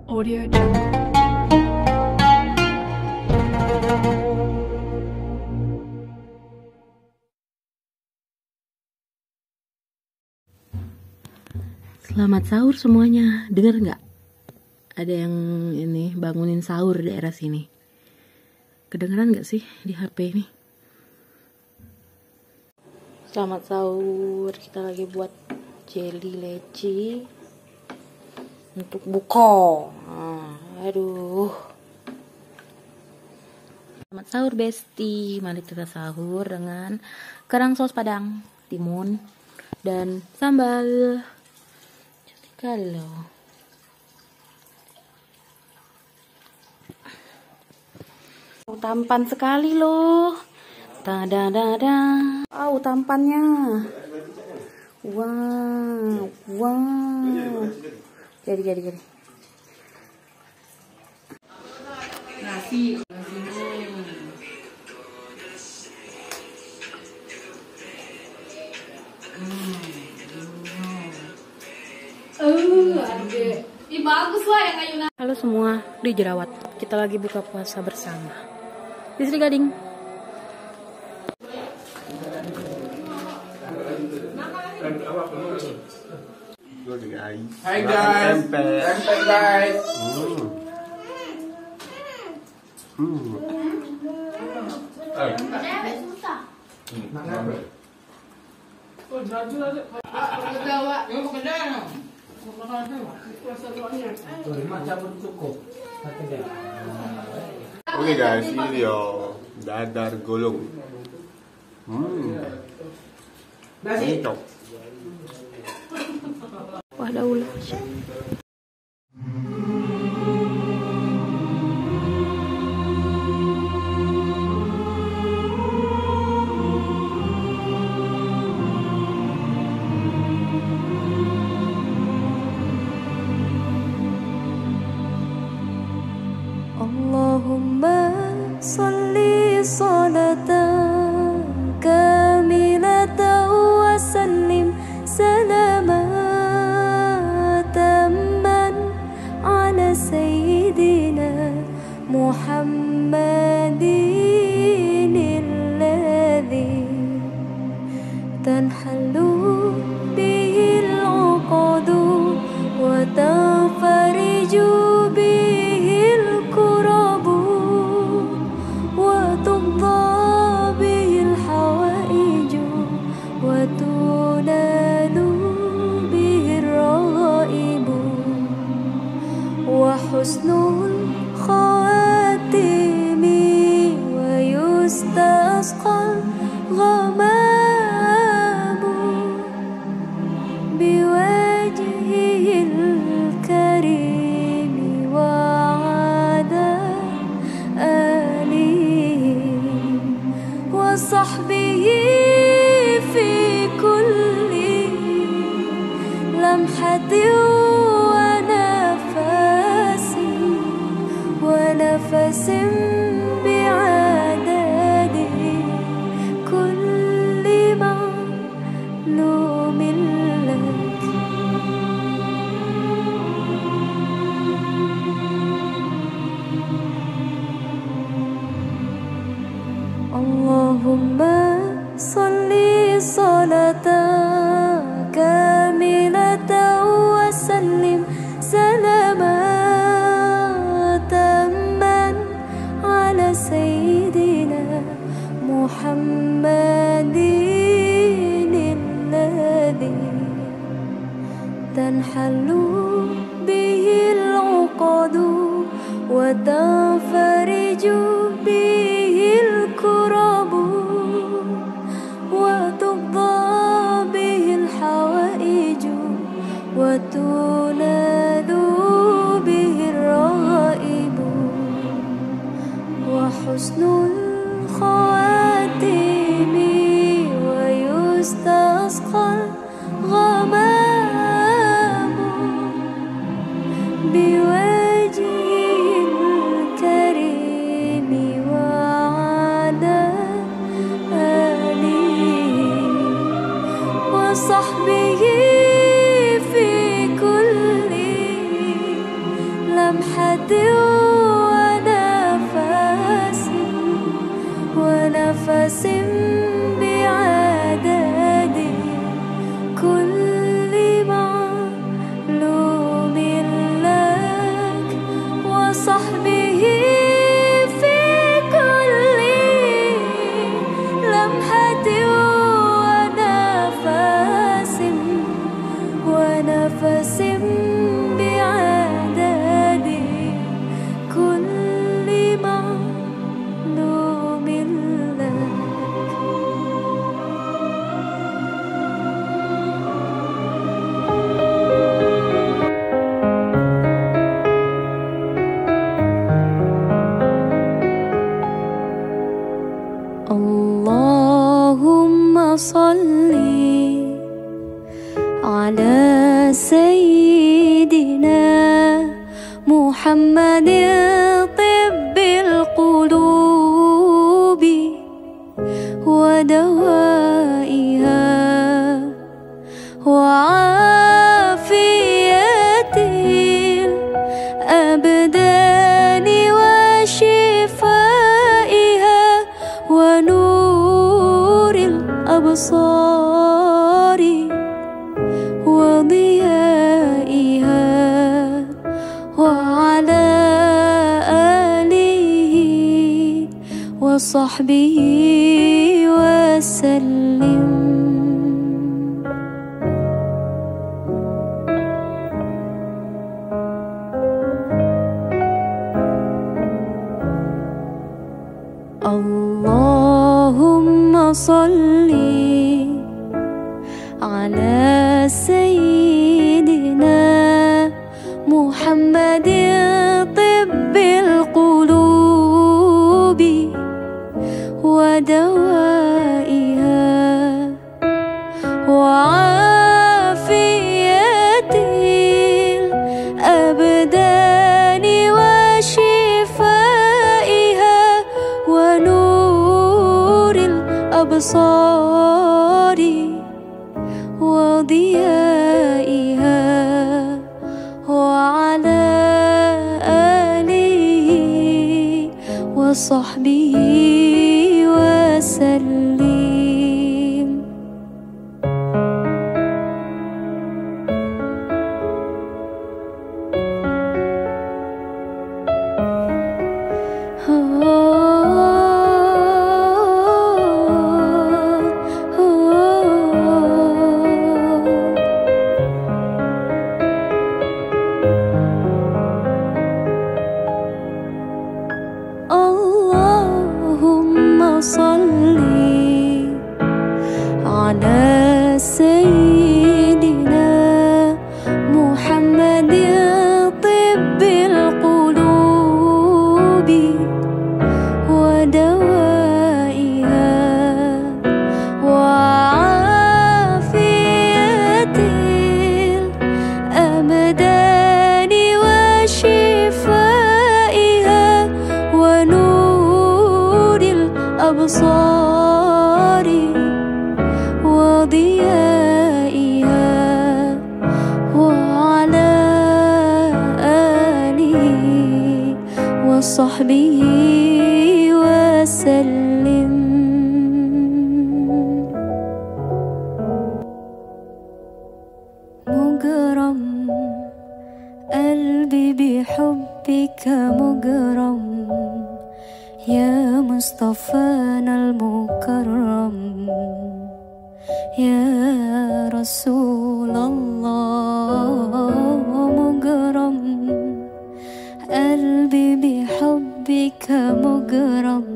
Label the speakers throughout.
Speaker 1: Audio Jungle.
Speaker 2: Selamat sahur semuanya. Dengar nggak? Ada yang ini bangunin sahur daerah sini. Kedengeran nggak sih di HP ini? Selamat sahur. Kita lagi buat jelly leci untuk buka. Aduh. Selamat sahur Besti. Mari kita sahur dengan kerang saus padang, timun, dan sambal. Kalau tampan sekali loh. Tadadada. Tampannya. Wow. Jadi. Nasi.
Speaker 1: Adek. Ih, bagus lah yang kayu.
Speaker 2: Halo semua, di Jerawat. Kita lagi buka puasa bersama. Di Sri Gading.
Speaker 3: Hai guys. Tempe guys.
Speaker 4: Oke guys, ini dia dadar golong. Mantap.
Speaker 2: Wah, daulah.
Speaker 5: Allahumma salli salatan kamilatan wa sallim salamatan ala sayyidina Muhammadin alladhi tanhallu bihi al-uqadu wa tanfariju حسن الخواتم ويستسقى الغمام بوجهه الكريم وعلى آله وصحبه في كل لمحة ونفس بعدد كل معلوم لك اللهم صل صلاة كاملة وسلم سلاما سيدنا محمد الذي تنحل به العقد وتنفرج به الكرب وتقضى به الحوائج وتنال به الرغائب وحسن الخواتم ويستسقى الغمام بوجهه الكريم وعلى آله وصحبه في كل لمحة ونفس ونفس بعدد كل معلوم لك وصحبه في كل لمحة ونفس ونفس بعدد كل معلوم لك. اللهم صل على سيدنا محمد طب القلوب ودوائها وعافية الأبدان وشفائها ونور الأبصار وضيائها وعلى آله وصحبه وسلم. اللهم صل على سيدنا محمد طب القلوب ودوائها وعافية الأبدان وشفائها ونور الأبصار وضيائها وعلى آله وصحبه وسلم. اللهم صل على سيدنا محمد طب القلوب ودوائها وعافية الأبدان وشفائها ونور الأبصار وضيائها وعلى آله وصحبه وسلم. مجرم قلبي بحبك مجرم يا مصطفانا المكرم يا رسول الله. مجرم قلبي بحبك مجرم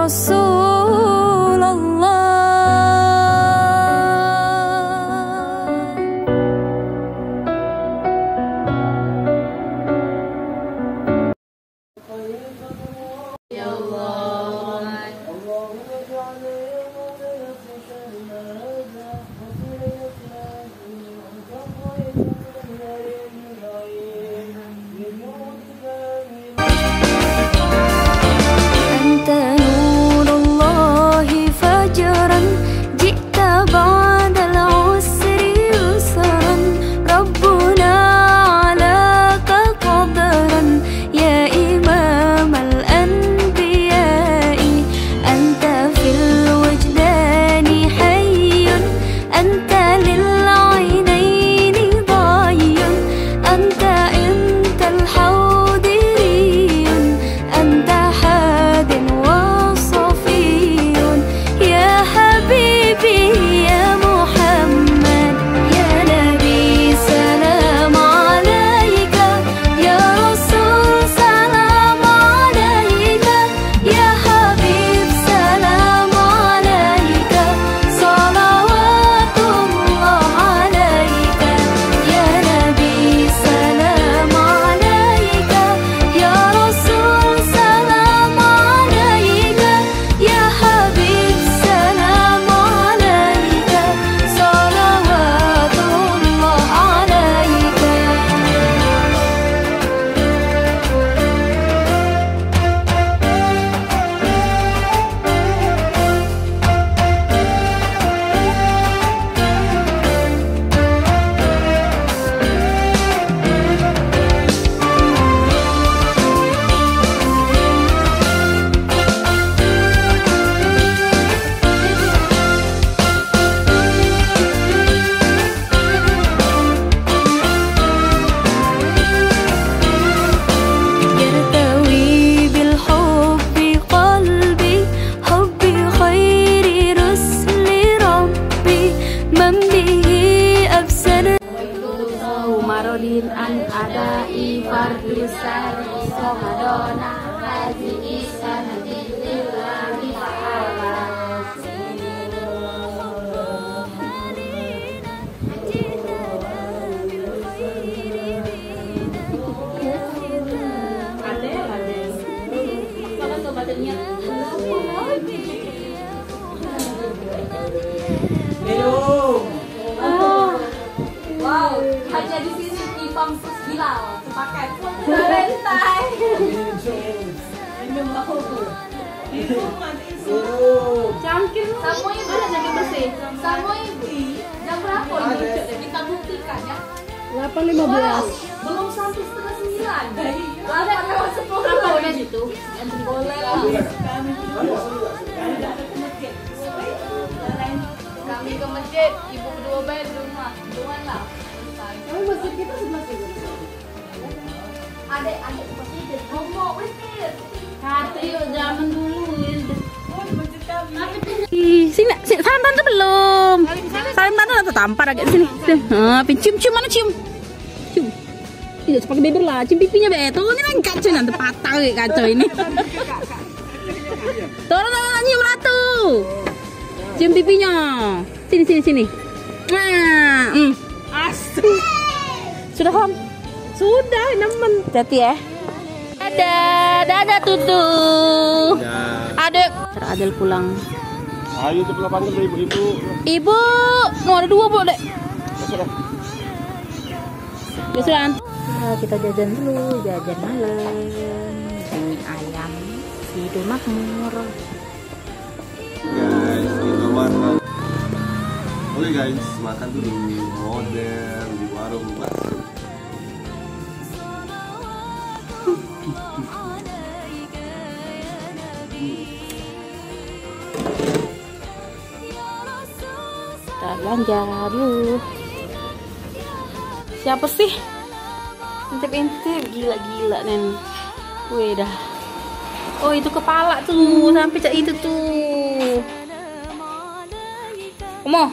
Speaker 5: رسول الله. أنت نور الله فجرا جئت بعد العسر يسرا ربنا علاك قدرا يا إمام الأنبياء أنت في الوجدان حي أنت للعينين ضي أنت الحاضري أنت حاد وصفي يا حبيبي يا محمد يا نبي سلام عليك يا رسول سلام عليك يا حبيب سلام عليك صلوات الله عليك يا نبي سلام عليك يا رسول سلام عليك يا حبيب سلام عليك صلوات الله عليك. يرتوي بالحب قلبي حب خير رسل ربي من به أبصر
Speaker 2: Umarodin an adai fardusar Somadona haji isan lillahi ta'ala.
Speaker 1: Wow, hanya di sini Ipam gila, sepaket. Valentine. Minum aku. Cangkir. Sama ibu ada jaga bersih. Sama ibu. Jam berapa ini? Kita buktikan ya.
Speaker 2: 8.15.
Speaker 1: Belum sampai setengah 9. 8:10.
Speaker 2: Apa udah situ?
Speaker 1: Boleh lah. Kami ke masjid, ibu berdua bayar di rumah. Duluan lah.
Speaker 2: Tapi masjid kita sebelah situ.
Speaker 1: Adik masjid. Ngomong masjid.
Speaker 2: Kata yuk zaman dulu. Sini, salam tante belum. Salam tante atau tampar agak sini. Cium mana cium? Cium. Tidak pakai bibir lah, cium pipinya betul. Ini kan kacau nanti patah kacau ini. Tolong nyium ratu. Cium pipinya. Sini. Nah, Sudah Om? Sudah, nemen. Hati ya. Dadah Tutu. Adek. Adel pulang.
Speaker 4: Ayo cepat panggil ibu-ibu.
Speaker 2: Ibu, mau ada 2 boleh. Ya sudah. Kita jajan dulu, jajan malam. Mie ayam, Sidul Makmur.
Speaker 4: Guys, kita makan. Oke guys, makan dulu. Modern di warung bakso.
Speaker 2: Kita belanja dulu. Siapa sih? Intip-intip, gila-gila nen. Wih dah. Oh itu kepala tuh, sampai cak itu tuh. Kamu